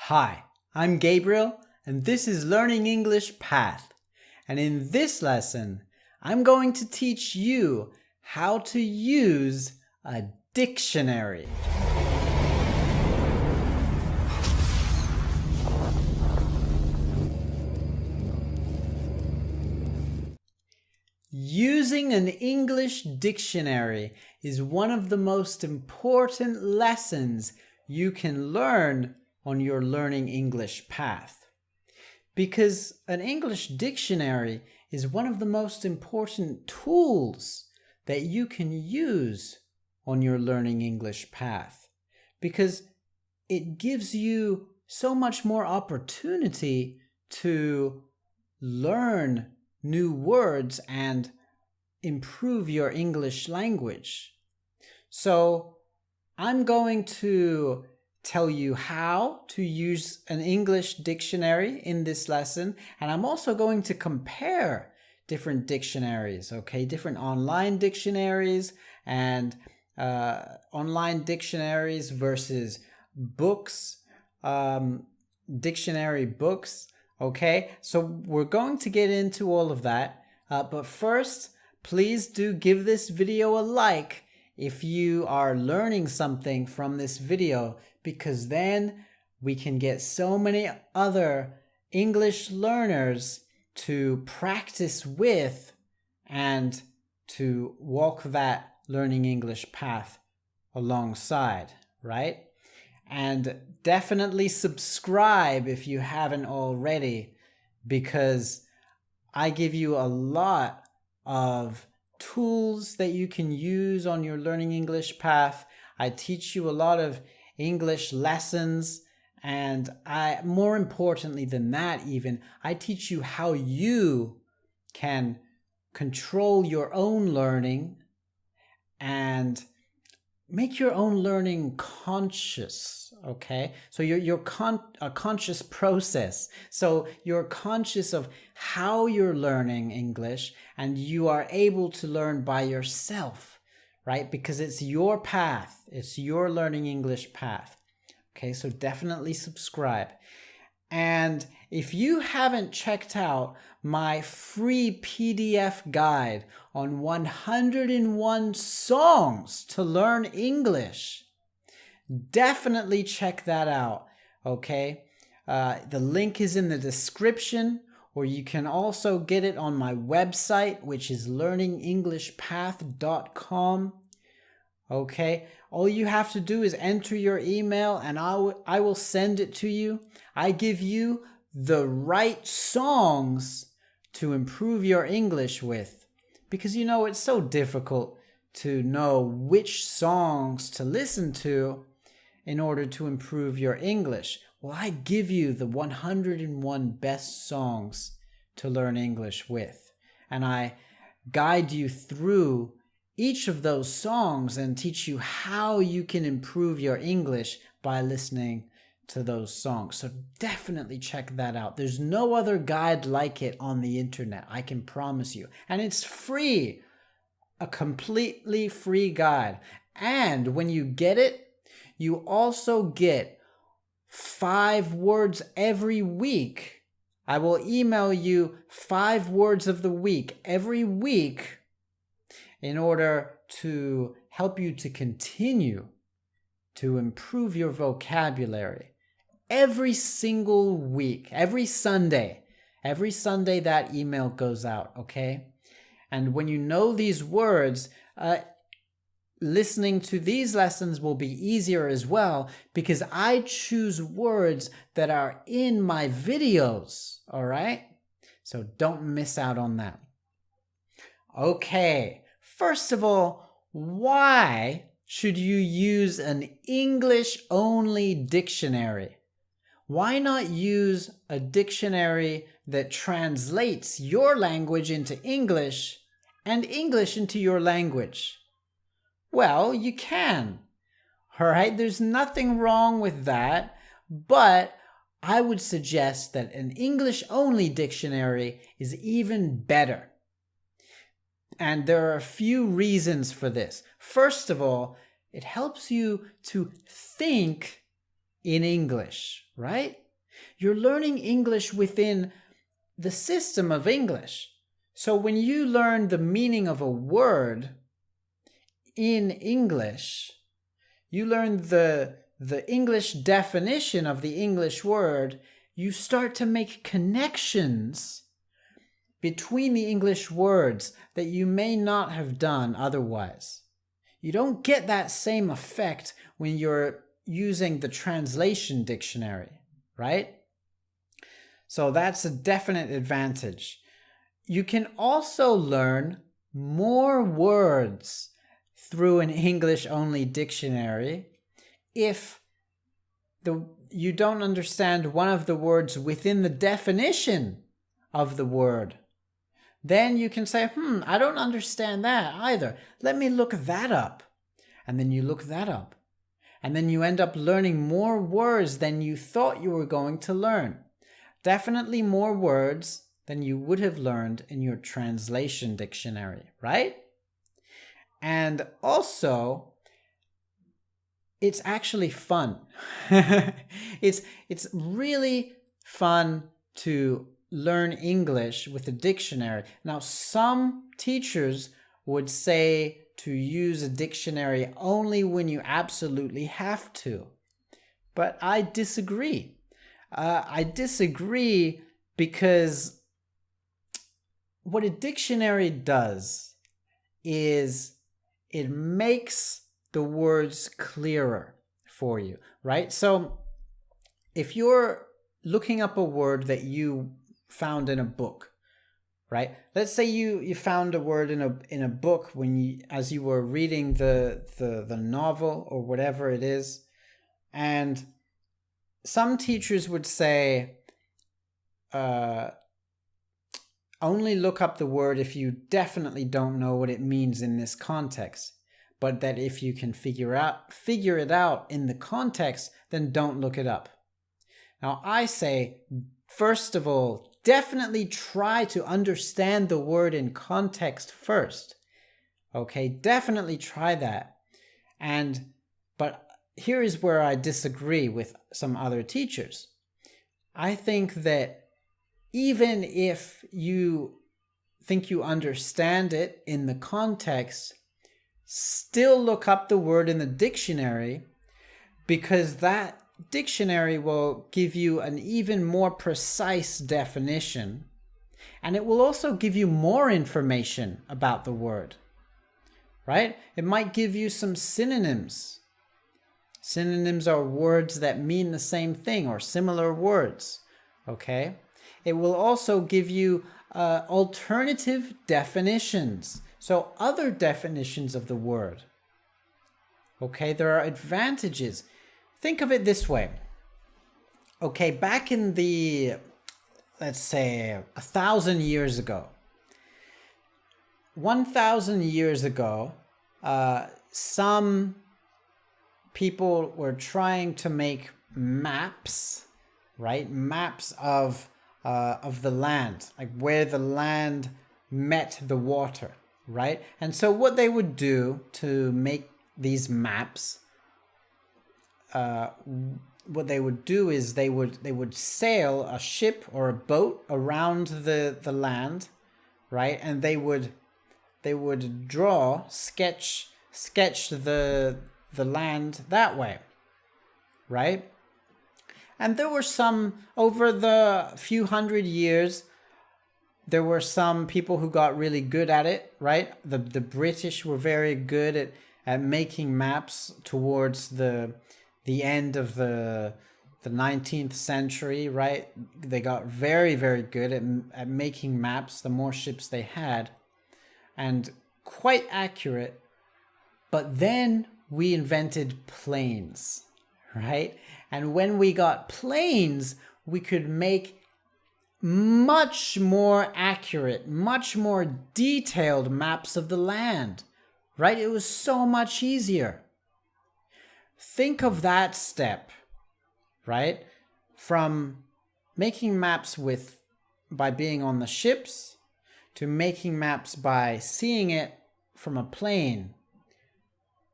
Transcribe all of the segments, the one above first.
Hi, I'm Gabriel, and this is Learning English Path. And in this lesson, I'm going to teach you how to use a dictionary. Using an English dictionary is one of the most important lessons you can learn on your Learning English path. Because an English dictionary is one of the most important tools that you can use on your Learning English path. Because it gives you so much more opportunity to learn new words and improve your English language. So I'm going to tell you how to use an English dictionary in this lesson, and I'm also going to compare different dictionaries, okay? Different online dictionaries and online dictionaries versus books, dictionary books, okay? So we're going to get into all of that, but first, please do give this video a like if you are learning something from this video, because then we can get so many other English learners to practice with and to walk that learning English path alongside, right? And definitely subscribe if you haven't already, because I give you a lot of tools that you can use on your learning English path. I teach you a lot of English lessons, and more importantly than that even, I teach you how you can control your own learning and make your own learning conscious, okay? So you're a conscious process. So you're conscious of how you're learning English, and you are able to learn by yourself, right? Because it's your path. It's your learning English path. Okay, so definitely subscribe. And if you haven't checked out my free PDF guide on 101 songs to learn English, definitely check that out, okay? The link is in the description, or you can also get it on my website, which is learningenglishpath.com. Okay, all you have to do is enter your email and I will send it to you. I give you the right songs to improve your English with, because you know it's so difficult to know which songs to listen to in order to improve your English. Well, I give you the 101 best songs to learn English with, and I guide you through each of those songs and teach you how you can improve your English by listening to those songs. So definitely check that out. There's no other guide like it on the internet, I can promise you. And it's free, a completely free guide. And when you get it, you also get 5 words every week. I will email you 5 words of the week every week in order to help you to continue to improve your vocabulary. Every single week, every Sunday that email goes out, okay? And when you know these words, listening to these lessons will be easier as well, because I choose words that are in my videos, all right? So don't miss out on that. Okay. First of all, why should you use an English-only dictionary? Why not use a dictionary that translates your language into English and English into your language? Well, you can, all right? There's nothing wrong with that, but I would suggest that an English-only dictionary is even better. And there are a few reasons for this. First of all, it helps you to think in English, right? You're learning English within the system of English. So when you learn the meaning of a word in English, you learn the English definition of the English word, you start to make connections between the English words that you may not have done otherwise. You don't get that same effect when you're using the translation dictionary, right? So that's a definite advantage. You can also learn more words through an English-only dictionary if you don't understand one of the words within the definition of the word. Then you can say, I don't understand that either. Let me look that up. And then you look that up. And then you end up learning more words than you thought you were going to learn. Definitely more words than you would have learned in your translation dictionary, right? And also, it's actually fun. It's really fun to learn English with a dictionary. Now, some teachers would say to use a dictionary only when you absolutely have to. But I disagree. I disagree because what a dictionary does is it makes the words clearer for you, right? So if you're looking up a word that you found in a book, right? Let's say you found a word in a book as you were reading the novel or whatever it is, and some teachers would say, only look up the word if you definitely don't know what it means in this context. But that if you can figure it out in the context, then don't look it up. Now I say, first of all, definitely try to understand the word in context first. Okay, definitely try that. But here is where I disagree with some other teachers. I think that even if you think you understand it in the context, still look up the word in the dictionary, because that dictionary will give you an even more precise definition, and it will also give you more information about the word, right? It might give you some synonyms. Synonyms are words that mean the same thing or similar words, okay? It will also give you alternative definitions, so other definitions of the word. Okay, there are advantages. Think of it this way. Okay, back in the, let's say, 1,000 years ago. 1,000 years ago, some people were trying to make maps, right? Maps of the land, like where the land met the water, right? And so what they would do to make these maps, what they would do is they would sail a ship or a boat around the land, right? And they would sketch the land that way, right? And there were some, over the few hundred years, there were some people who got really good at it, right? The British were very good at making maps towards the end of the 19th century, right? They got very, very good at making maps, the more ships they had, and quite accurate. But then we invented planes, right? And when we got planes, we could make much more accurate, much more detailed maps of the land, right? It was so much easier. Think of that step, right? From making maps by being on the ships to making maps by seeing it from a plane.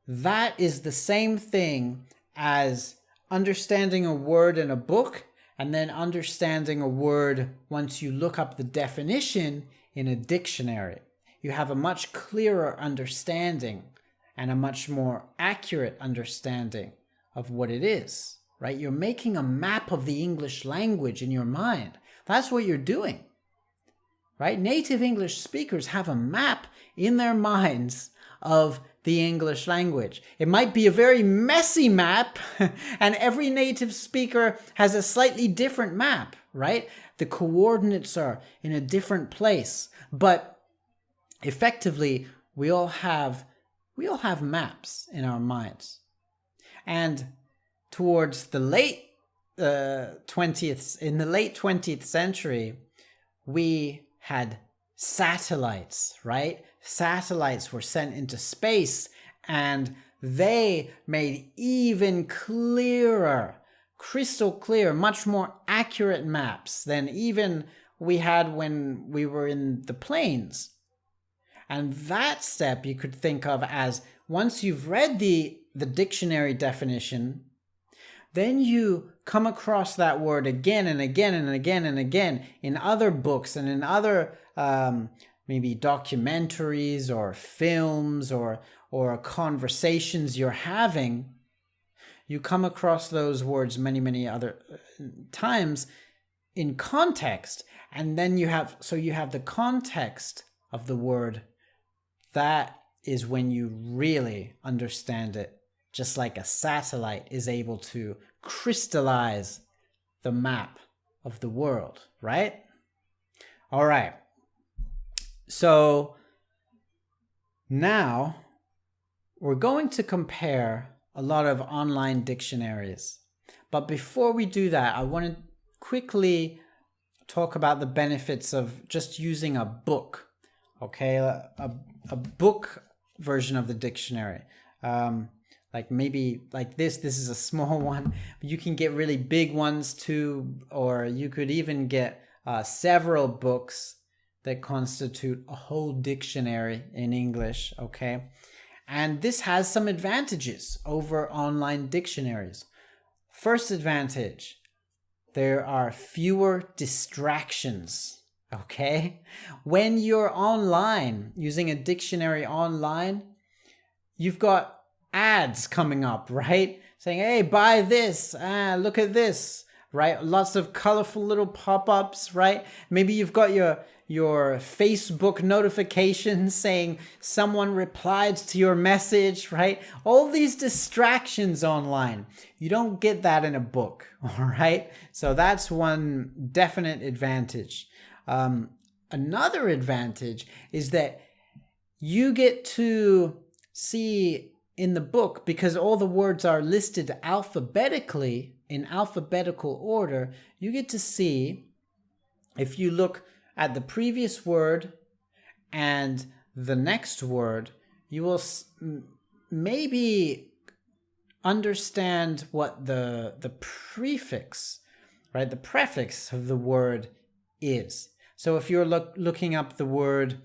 That is the same thing as understanding a word in a book and then understanding a word once you look up the definition in a dictionary. You have a much clearer understanding and a much more accurate understanding of what it is, right? You're making a map of the English language in your mind. That's what you're doing, right? Native English speakers have a map in their minds of the English language. It might be a very messy map, and every native speaker has a slightly different map, right? The coordinates are in a different place, but effectively, we all have maps in our minds. And towards the late 20th century, we had satellites, right? Satellites were sent into space, and they made even clearer, crystal clear, much more accurate maps than even we had when we were in the planes. And that step you could think of as, once you've read the dictionary definition, then you come across that word again and again and again and again in other books and in other maybe documentaries or films or conversations you're having. You come across those words many other times in context, and then you have the context of the word. That is when you really understand it, just like a satellite is able to crystallize the map of the world, right? All right. So now we're going to compare a lot of online dictionaries. But before we do that, I want to quickly talk about the benefits of just using a book, okay? A book version of the dictionary. Like maybe like this is a small one. You can get really big ones too, or you could even get several books that constitute a whole dictionary in English, okay? And this has some advantages over online dictionaries. First advantage, there are fewer distractions, okay? When you're online, using a dictionary online, you've got ads coming up, right? Saying, hey, buy this, look at this, right? Lots of colorful little pop-ups, right? Maybe you've got your Facebook notifications saying someone replied to your message, right? All these distractions online. You don't get that in a book, all right? So that's one definite advantage. Another advantage is that you get to see in the book, because all the words are listed alphabetically in alphabetical order, you get to see, if you look at the previous word and the next word, you will maybe understand what the prefix, right, the prefix of the word is. So if you're looking up the word,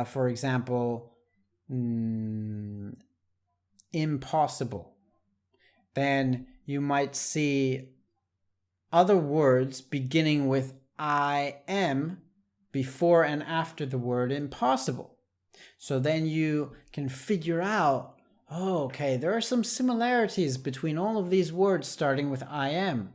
for example, impossible, then you might see other words beginning with I am before and after the word impossible. So then you can figure out, oh, okay, there are some similarities between all of these words starting with I am.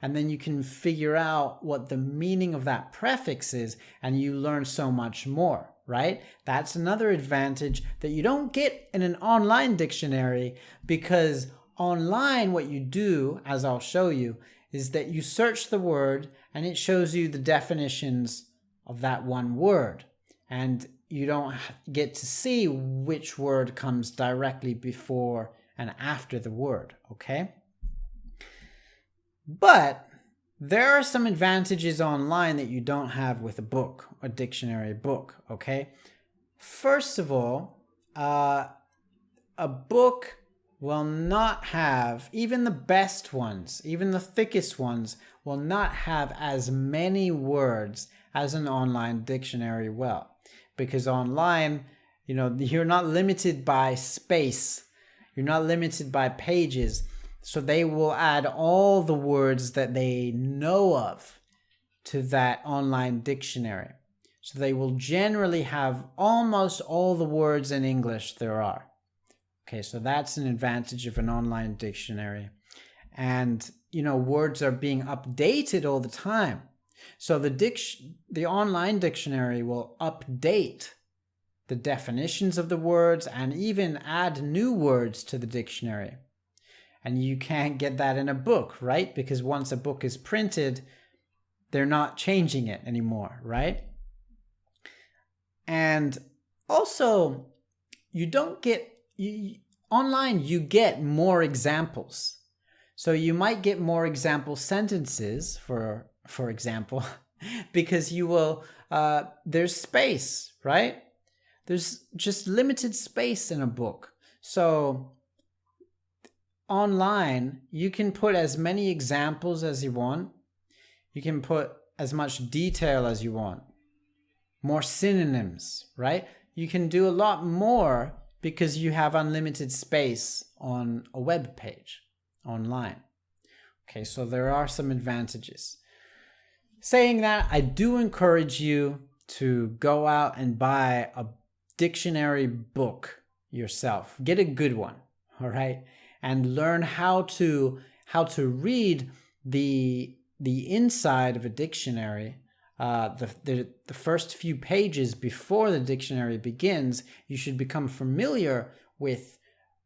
And then you can figure out what the meaning of that prefix is, and you learn so much more, right? That's another advantage that you don't get in an online dictionary, because online what you do, as I'll show you, is that you search the word and it shows you the definitions of that one word. And you don't get to see which word comes directly before and after the word, okay? But there are some advantages online that you don't have with a book, a dictionary book, okay? First of all, a book will not have, even the best ones, even the thickest ones, will not have as many words as an online dictionary will. Because online, you're not limited by space. You're not limited by pages. So they will add all the words that they know of to that online dictionary. So they will generally have almost all the words in English there are. Okay, so that's an advantage of an online dictionary. And, words are being updated all the time. So the online dictionary will update the definitions of the words and even add new words to the dictionary. And you can't get that in a book, right? Because once a book is printed, they're not changing it anymore, right? And also, online you get more examples. So you might get more example sentences, for example, because you will, there's space, right? There's just limited space in a book. So online, you can put as many examples as you want. You can put as much detail as you want. More synonyms, right? You can do a lot more because you have unlimited space on a web page online. Okay, so there are some advantages. Saying that, I do encourage you to go out and buy a dictionary book yourself. Get a good one, all right? And learn how to read the inside of a dictionary. The first few pages before the dictionary begins, you should become familiar with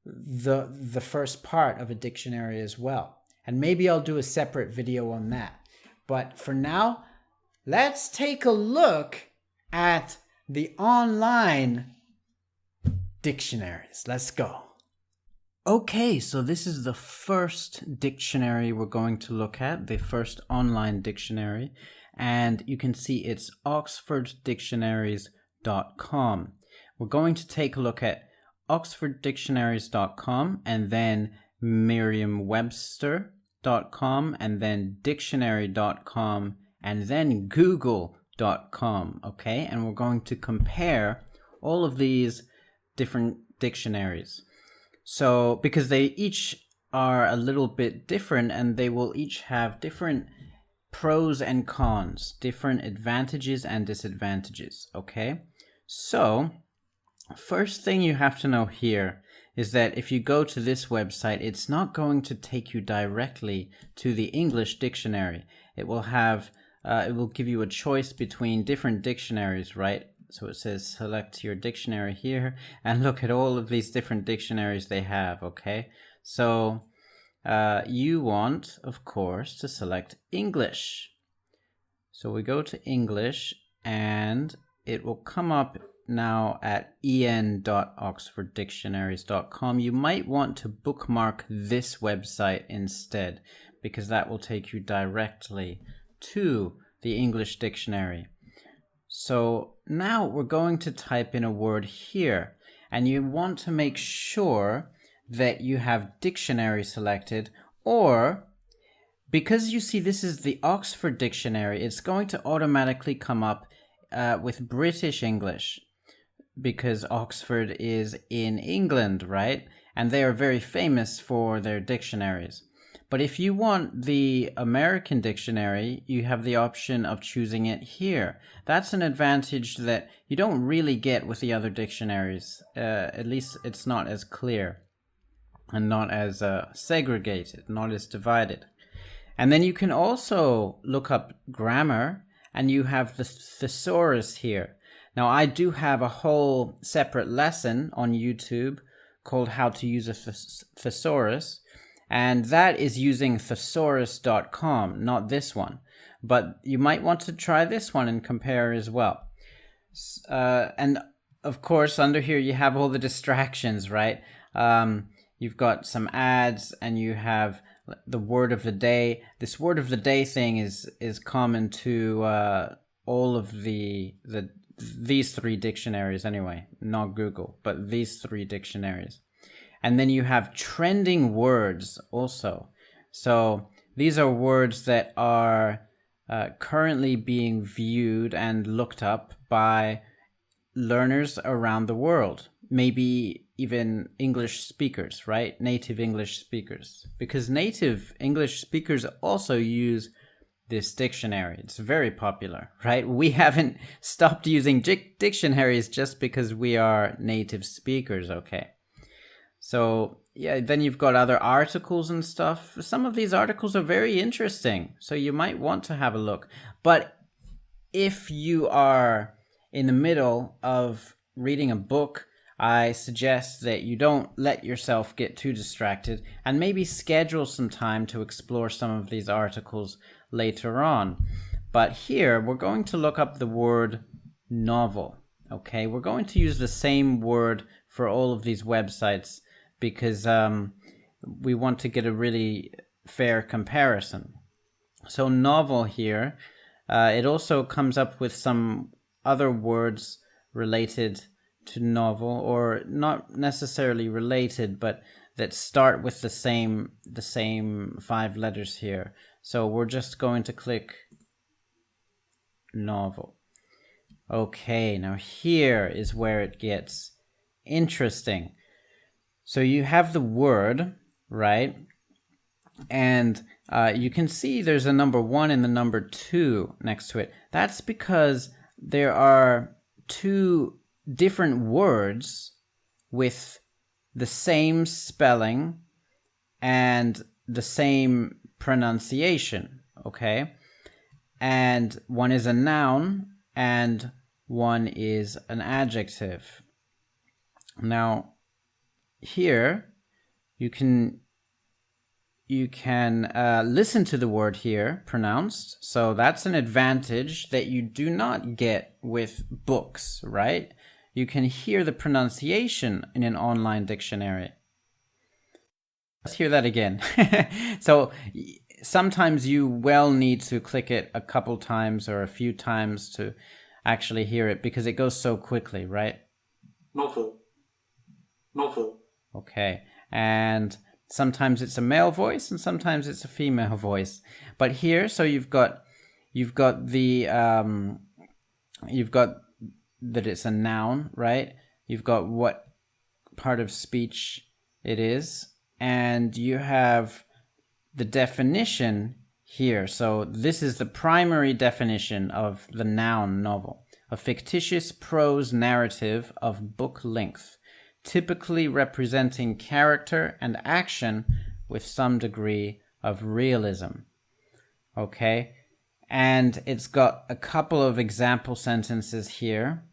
the first part of a dictionary as well. And maybe I'll do a separate video on that. But for now, let's take a look at the online dictionaries. Let's go. Okay, so this is the first dictionary we're going to look at, the first online dictionary. And you can see it's oxforddictionaries.com. We're going to take a look at oxforddictionaries.com and then merriam-webster.com and then dictionary.com and then google.com, okay? And we're going to compare all of these different dictionaries. So, because they each are a little bit different and they will each have different pros and cons, different advantages and disadvantages, okay? So, first thing you have to know here is that if you go to this website, it's not going to take you directly to the English dictionary. It will give you a choice between different dictionaries, right? So it says select your dictionary here and look at all of these different dictionaries they have, okay? So you want, of course, to select English. So we go to English and it will come up now at en.oxforddictionaries.com. You might want to bookmark this website instead because that will take you directly to the English dictionary. So now we're going to type in a word here, and you want to make sure that you have dictionary selected, or because you see this is the Oxford Dictionary, it's going to automatically come up with British English because Oxford is in England, right? And they are very famous for their dictionaries. But if you want the American dictionary, you have the option of choosing it here. That's an advantage that you don't really get with the other dictionaries. At least it's not as clear and not as segregated, not as divided. And then you can also look up grammar, and you have the Thesaurus here. Now, I do have a whole separate lesson on YouTube called How to Use a Thesaurus. And that is using thesaurus.com, not this one. But you might want to try this one and compare as well. And of course, under here you have all the distractions, right? You've got some ads and you have the word of the day. This word of the day thing is common to all of these three dictionaries anyway. Not Google, but these three dictionaries. And then you have trending words also. So these are words that are currently being viewed and looked up by learners around the world. Maybe even English speakers, right? Native English speakers. Because native English speakers also use this dictionary. It's very popular, right? We haven't stopped using dictionaries just because we are native speakers, okay? So yeah, then you've got other articles and stuff. Some of these articles are very interesting, so you might want to have a look. But if you are in the middle of reading a book, I suggest that you don't let yourself get too distracted and maybe schedule some time to explore some of these articles later on. But here, we're going to look up the word novel, okay? We're going to use the same word for all of these websites because we want to get a really fair comparison. So novel here, it also comes up with some other words related to novel, or not necessarily related, but that start with the same 5 letters here. So we're just going to click novel. Okay, now here is where it gets interesting. So you have the word, right? And you can see there's a number 1 and the number 2 next to it. That's because there are 2 different words with the same spelling and the same pronunciation, okay? And one is a noun and one is an adjective. Now, here you can listen to the word here pronounced. So that's an advantage that you do not get with books, right? You can hear the pronunciation in an online dictionary. Let's hear that again. So sometimes you will need to click it a couple times or a few times to actually hear it because it goes so quickly, right? Novel. Novel. Okay. And sometimes it's a male voice and sometimes it's a female voice. But here, so you've got that it's a noun, right? You've got what part of speech it is, and you have the definition here. So this is the primary definition of the noun novel: a fictitious prose narrative of book length, typically representing character and action with some degree of realism. Okay? And it's got a couple of example sentences here.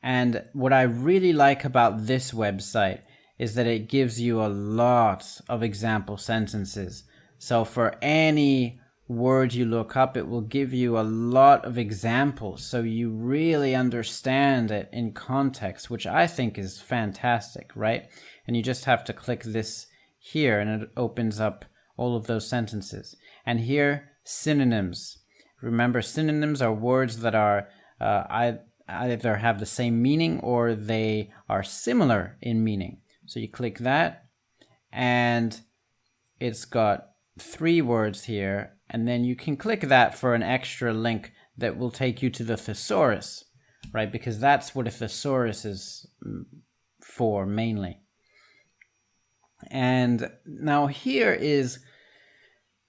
And what I really like about this website is that it gives you a lot of example sentences. So for any word you look up, it will give you a lot of examples so you really understand it in context, which I think is fantastic, right? And you just have to click this here and it opens up all of those sentences. And here, synonyms. Remember, synonyms are words that are either have the same meaning or they are similar in meaning. So you click that and it's got 3 words here, and then you can click that for an extra link that will take you to the thesaurus, right? Because that's what a thesaurus is for mainly. And now here is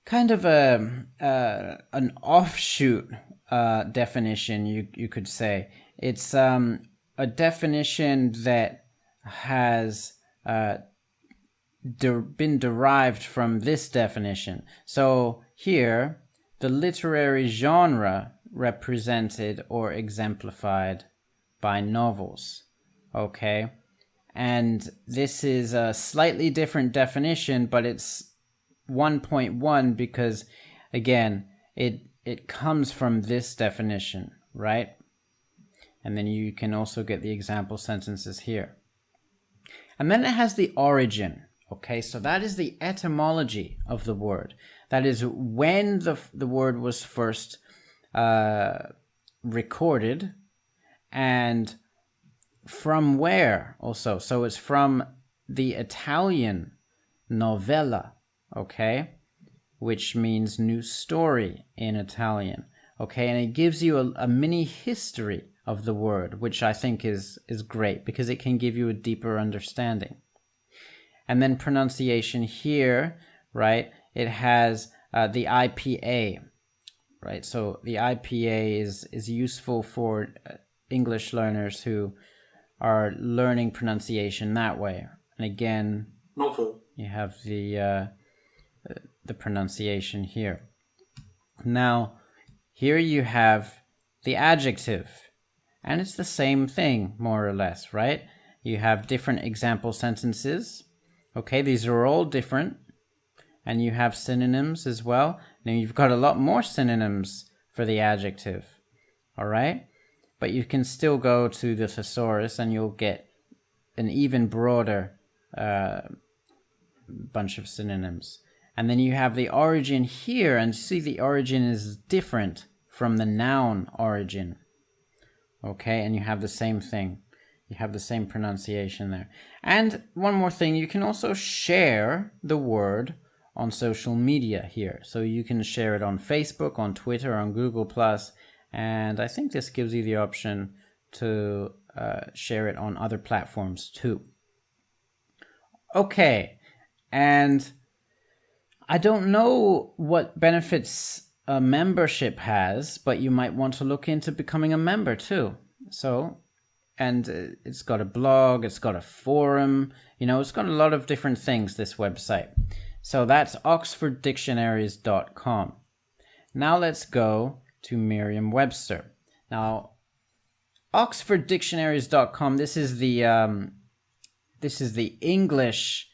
kind of an offshoot definition, you could say. It's a definition that has been derived from this definition. So here, the literary genre represented or exemplified by novels. Okay? And this is a slightly different definition, but it's 1.1 because, again, it comes from this definition, right? And then you can also get the example sentences here. And then it has the origin, okay? So that is the etymology of the word. That is when the word was first recorded and from where also. So it's from the Italian novella, okay? Which means new story in Italian. Okay, and it gives you a mini history of the word, which I think is great because it can give you a deeper understanding. And then pronunciation here, right? It has the IPA, right? So the IPA is useful for English learners who are learning pronunciation that way. And again, novel, you have the pronunciation here. Now, here you have the adjective, and it's the same thing, more or less, right? You have different example sentences. Okay, these are all different. And you have synonyms as well. Now, you've got a lot more synonyms for the adjective, all right? But you can still go to the Thesaurus and you'll get an even broader bunch of synonyms. And then you have the origin here, and see the origin is different from the noun origin. Okay, and you have the same thing. You have the same pronunciation there. And one more thing, you can also share the word on social media here. So you can share it on Facebook, on Twitter, on Google+, and I think this gives you the option to share it on other platforms too. Okay, and I don't know what benefits a membership has, but you might want to look into becoming a member too. So, and it's got a blog, it's got a forum, it's got a lot of different things, this website. So that's oxforddictionaries.com. Now let's go to merriam-webster. Now, oxforddictionaries.com, this is the English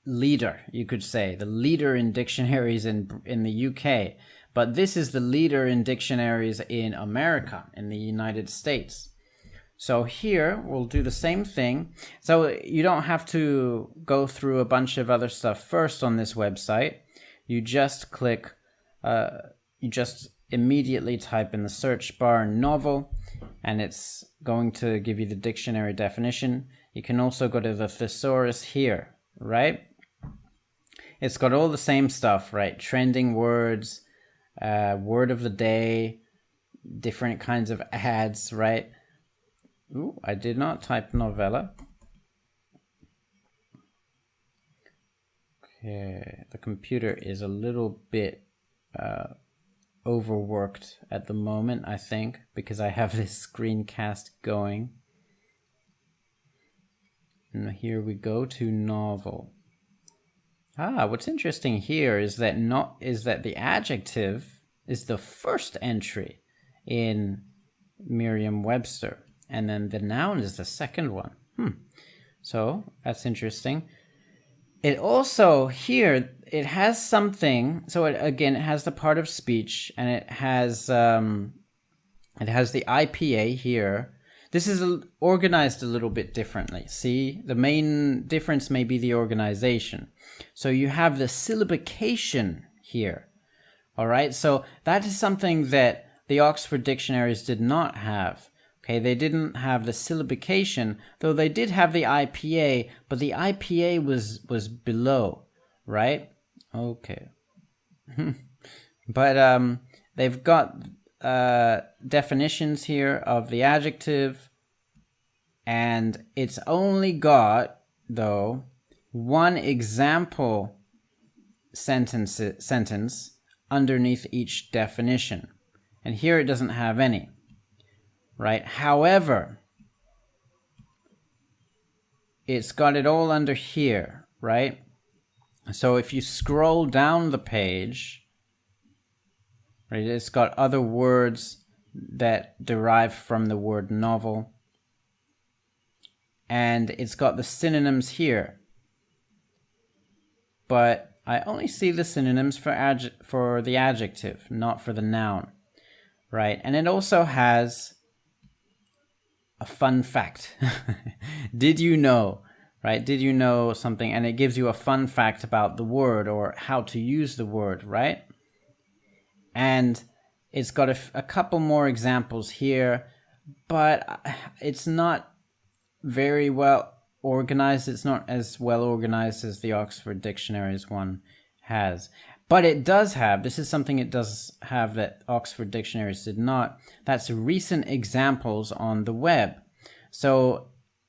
leader, you could say, the leader in dictionaries in the UK, but this is the leader in dictionaries in America, in the United States. So here we'll do the same thing. So you don't have to go through a bunch of other stuff first on this website. You just click, you just immediately type in the search bar novel, and it's going to give you the dictionary definition. You can also go to the Thesaurus here, right? It's got all the same stuff, right? Trending words, word of the day, different kinds of ads, right? Ooh, I did not type novella. Okay, the computer is a little bit overworked at the moment, I think, because I have this screencast going. And here we go to novel. What's interesting here is that the adjective is the first entry in Merriam-Webster, and then the noun is the second one. So that's interesting. It also here it has something. So it has the part of speech, and it has the IPA here. This is organized a little bit differently. See, the main difference may be the organization. So you have the syllabication here. All right, so that is something that the Oxford dictionaries did not have. Okay, they didn't have the syllabication, though they did have the IPA, but the IPA was below, right? Okay. But they've got definitions here of the adjective, and it's only got, though, one example sentence underneath each definition, and here it doesn't have any, right? However, it's got it all under here, right? So if you scroll down the page, right, it's got other words that derive from the word novel, and it's got the synonyms here. But I only see the synonyms for the adjective, not for the noun, right? And it also has a fun fact. Did you know, right? Did you know something? And it gives you a fun fact about the word or how to use the word, right? And it's got a couple more examples here, but it's not very well organized. It's not as well organized as the Oxford Dictionaries one has. But it does have, this is something it does have that Oxford Dictionaries did not, that's recent examples on the web. So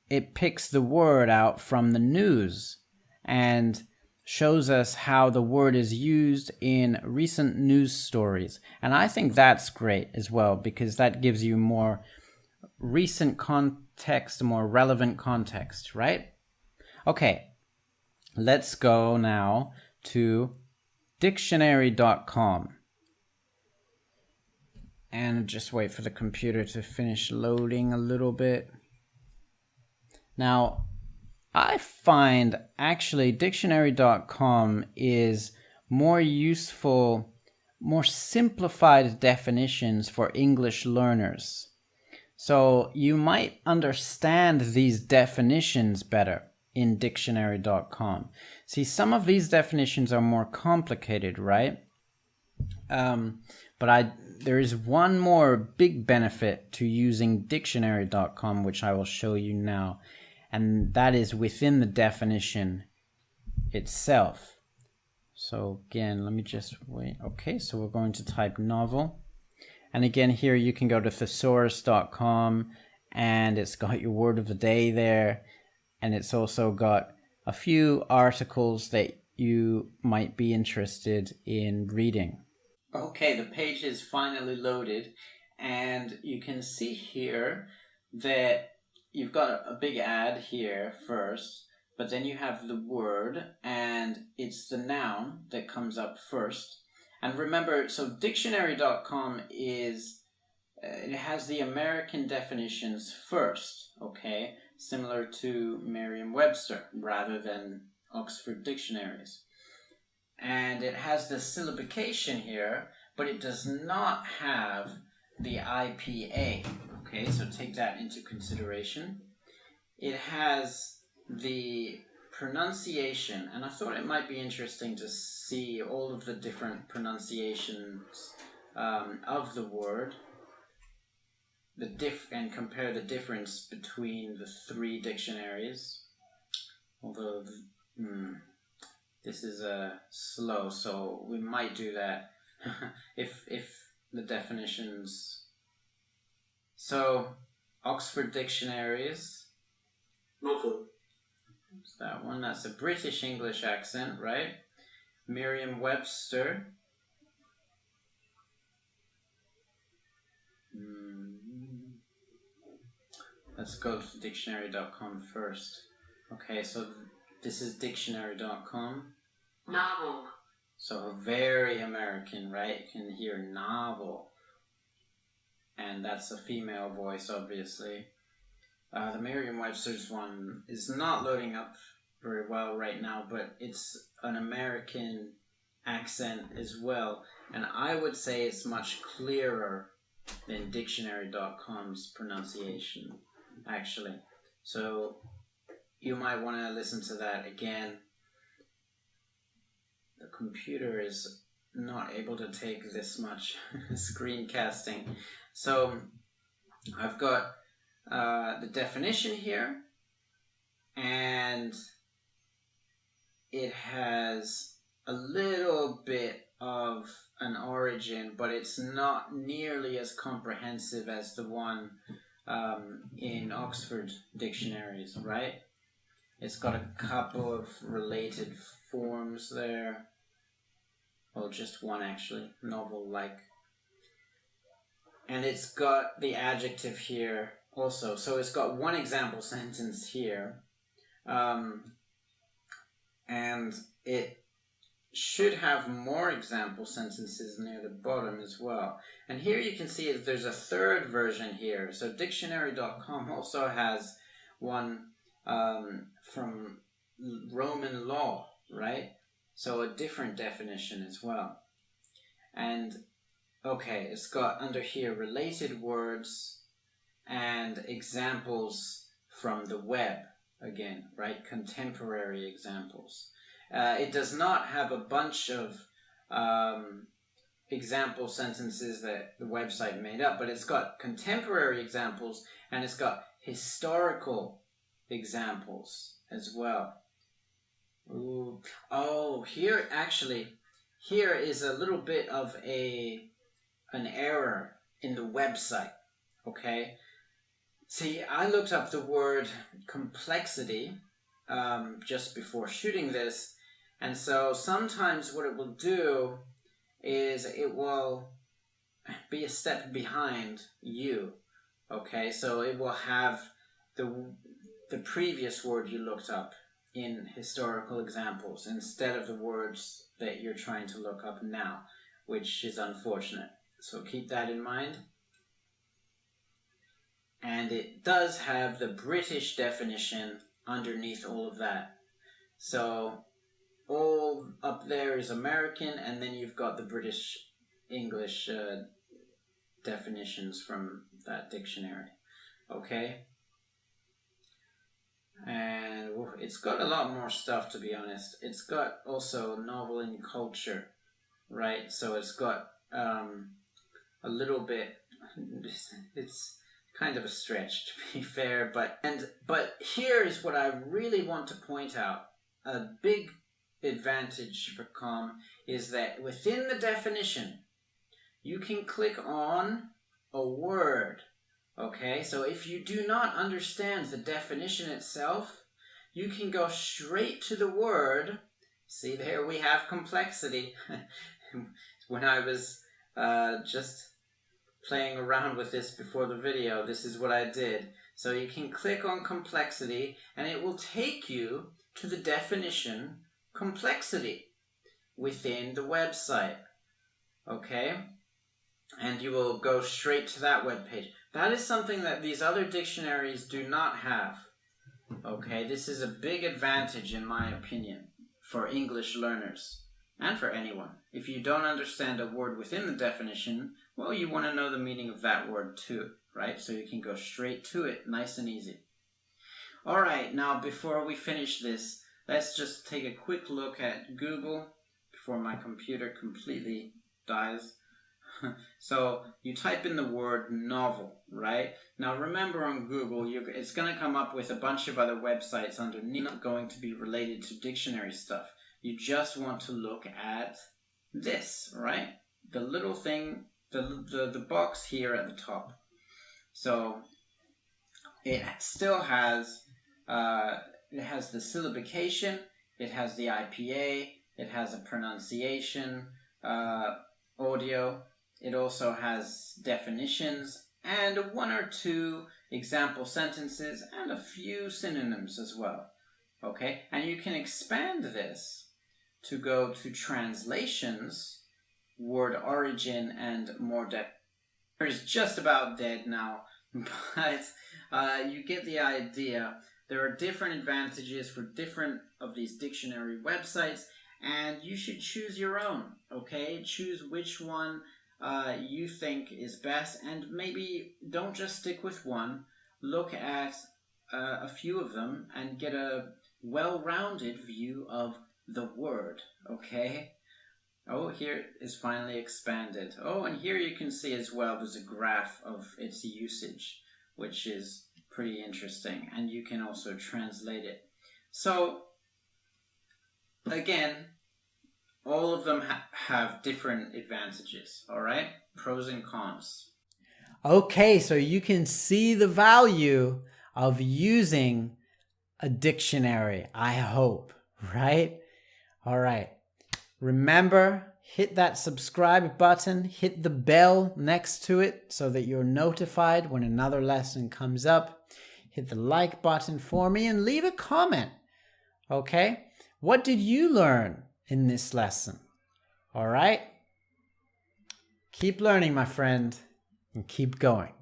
it picks the word out from the news and shows us how the word is used in recent news stories. And I think that's great as well, because that gives you more recent context, more relevant context, right? Okay, let's go now to Dictionary.com. And just wait for the computer to finish loading a little bit. Now, I find actually Dictionary.com is more useful, more simplified definitions for English learners. So you might understand these definitions better in Dictionary.com. See, some of these definitions are more complicated, right? But there is one more big benefit to using Dictionary.com, which I will show you now, and that is within the definition itself. So again, let me just wait. Okay, so we're going to type novel. And again, here you can go to Thesaurus.com, and it's got your word of the day there. And it's also got a few articles that you might be interested in reading. Okay, the page is finally loaded, and you can see here that you've got a big ad here first, but then you have the word, and it's the noun that comes up first. And remember, so Dictionary.com it has the American definitions first, okay? Similar to merriam-webster rather than Oxford Dictionaries. And it has the syllabication here, but it does not have the IPA, okay? So take that into consideration. It has the pronunciation, and I thought it might be interesting to see all of the different pronunciations of the word, and compare the difference between the three dictionaries. Although this is slow, so we might do that if the definitions. So Oxford Dictionaries. novel, What's that one? That's a British English accent, right? Merriam-Webster. Let's go to Dictionary.com first. Okay, so this is Dictionary.com. novel, So very American, right? You can hear novel. And that's a female voice, obviously. The Merriam-Webster's one is not loading up very well right now, but it's an American accent as well. And I would say it's much clearer than Dictionary.com's pronunciation, actually. So you might want to listen to that again. The computer is not able to take this much screencasting. So I've got the definition here, and it has a little bit of an origin, but it's not nearly as comprehensive as the one in Oxford Dictionaries, right? It's got a couple of related forms there. Well, just one actually, novel-like. And it's got the adjective here also. So it's got one example sentence here. And it should have more example sentences near the bottom as well. And here you can see that there's a third version here. So Dictionary.com also has one from Roman law, right? So a different definition as well. And okay, it's got under here related words and examples from the web again, right? Contemporary examples. It does not have a bunch of example sentences that the website made up, but it's got contemporary examples and it's got historical examples as well. Ooh. Oh, here here is a little bit of an error in the website, okay? See, I looked up the word complexity just before shooting this, and so sometimes what it will do is it will be a step behind you, okay? So it will have the previous word you looked up in historical examples instead of the words that you're trying to look up now, which is unfortunate. So keep that in mind. And it does have the British definition underneath all of that. So all up there is American, and then you've got the British English definitions from that dictionary. Okay? And it's got a lot more stuff, to be honest. It's got also novel in culture, right? So it's got a little bit, it's kind of a stretch, to be fair, but here is what I really want to point out. A big advantage for Com is that within the definition, you can click on a word. Okay, so if you do not understand the definition itself, you can go straight to the word. See, there we have complexity. When I was just playing around with this before the video, this is what I did. So you can click on complexity, and it will take you to the definition complexity within the website. Okay? And you will go straight to that web page. That is something that these other dictionaries do not have. Okay, this is a big advantage, in my opinion, for English learners and for anyone. If you don't understand a word within the definition, well, you want to know the meaning of that word too, right? So you can go straight to it, nice and easy. All right, now before we finish this, let's just take a quick look at Google before my computer completely dies. So you type in the word novel, right? Now remember, on Google, it's going to come up with a bunch of other websites underneath, not going to be related to dictionary stuff. You just want to look at this, right? The little thing, the box here at the top. So it still has the syllabication, it has the IPA, it has a pronunciation, audio. It also has definitions and one or two example sentences and a few synonyms as well. Okay, and you can expand this to go to translations, word origin, and more depth. It's just about dead now, but you get the idea. There are different advantages for different of these dictionary websites, and you should choose your own, okay? Choose which one you think is best, and maybe don't just stick with one. Look at a few of them and get a well-rounded view of the word, okay? Oh, here is finally expanded. Oh, and here you can see as well there's a graph of its usage, which is pretty interesting, and you can also translate it. So, again, all of them have different advantages, all right? Pros and cons. Okay, so you can see the value of using a dictionary, I hope, right? All right. Remember, hit that subscribe button, hit the bell next to it so that you're notified when another lesson comes up. Hit the like button for me and leave a comment, okay? What did you learn in this lesson? All right? Keep learning, my friend, and keep going.